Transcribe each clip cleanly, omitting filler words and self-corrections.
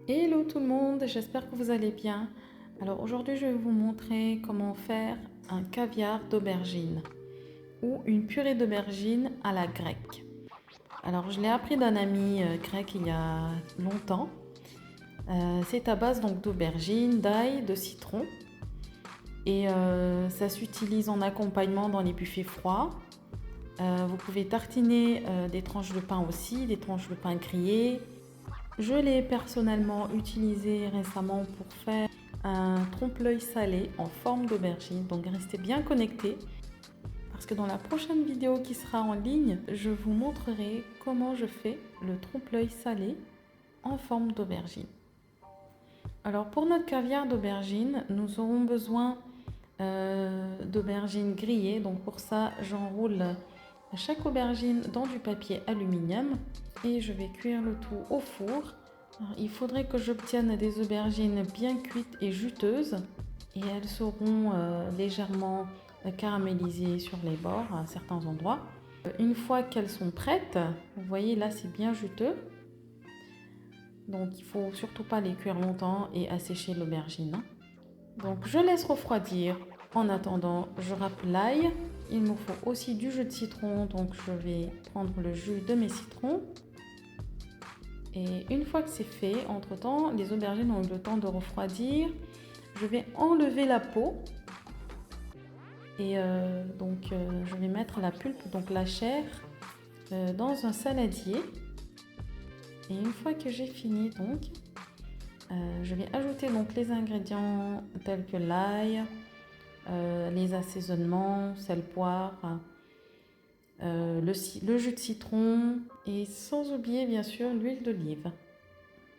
Hello tout le monde, j'espère que vous allez bien. Alors aujourd'hui je vais vous montrer comment faire un caviar d'aubergine ou une purée d'aubergine à la grecque. Alors je l'ai appris d'un ami grec il y a longtemps. C'est à base donc d'aubergine, d'ail, de citron et ça s'utilise en accompagnement dans les buffets froids. Vous pouvez tartiner des tranches de pain aussi, des tranches de pain grillées. Je l'ai personnellement utilisé récemment pour faire un trompe-l'œil salé en forme d'aubergine. Donc restez bien connectés parce que dans la prochaine vidéo qui sera en ligne, je vous montrerai comment je fais le trompe-l'œil salé en forme d'aubergine. Alors pour notre caviar d'aubergine, nous aurons besoin d'aubergines grillées. Donc pour ça, j'enroule chaque aubergine dans du papier aluminium et je vais cuire le tout au four. Alors, il faudrait que j'obtienne des aubergines bien cuites et juteuses et elles seront légèrement caramélisées sur les bords à certains endroits. Une fois qu'elles sont prêtes, vous voyez là c'est bien juteux. Donc il ne faut surtout pas les cuire longtemps et assécher l'aubergine. Donc je laisse refroidir. En attendant, je râpe l'ail. Il me faut aussi du jus de citron, donc je vais prendre le jus de mes citrons. Et une fois que c'est fait, entre-temps, les aubergines ont eu le temps de refroidir. Je vais enlever la peau. Et je vais mettre la pulpe, donc la chair, dans un saladier. Et une fois que j'ai fini, donc, je vais ajouter donc les ingrédients tels que l'ail, les assaisonnements, sel, poivre, le jus de citron et sans oublier bien sûr l'huile d'olive.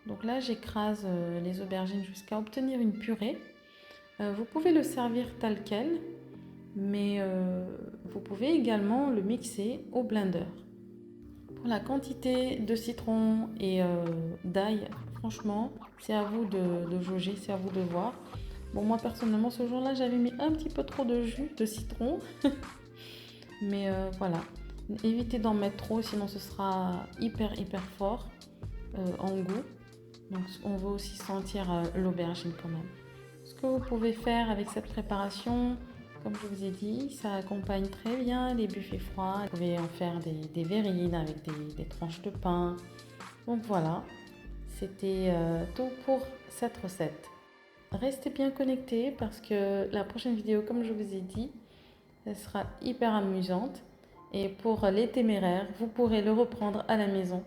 Donc là j'écrase les aubergines jusqu'à obtenir une purée. Vous pouvez le servir tel quel, mais vous pouvez également le mixer au blender. Pour la quantité de citron et d'ail, franchement, c'est à vous de jauger, c'est à vous de voir. Bon, moi personnellement, ce jour-là, j'avais mis un petit peu trop de jus de citron. Mais voilà, évitez d'en mettre trop, sinon ce sera hyper fort en goût. Donc on veut aussi sentir l'aubergine quand même. Ce que vous pouvez faire avec cette préparation, comme je vous ai dit, ça accompagne très bien les buffets froids. Vous pouvez en faire des verrines avec des tranches de pain. Donc voilà, c'était tout pour cette recette. Restez bien connectés parce que la prochaine vidéo, comme je vous ai dit, elle sera hyper amusante. Et pour les téméraires, vous pourrez le reprendre à la maison.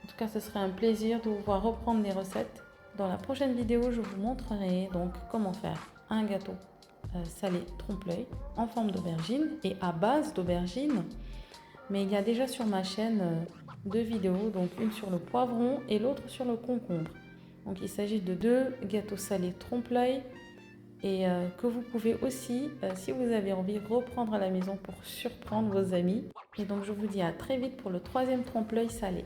En tout cas, ce serait un plaisir de vous voir reprendre les recettes. Dans la prochaine vidéo, je vous montrerai donc comment faire un gâteau salé trompe-l'œil en forme d'aubergine et à base d'aubergine. Mais il y a déjà sur ma chaîne deux vidéos, donc une sur le poivron et l'autre sur le concombre. Donc il s'agit de deux gâteaux salés trompe-l'œil et que vous pouvez aussi, si vous avez envie, reprendre à la maison pour surprendre vos amis. Et donc je vous dis à très vite pour le troisième trompe-l'œil salé.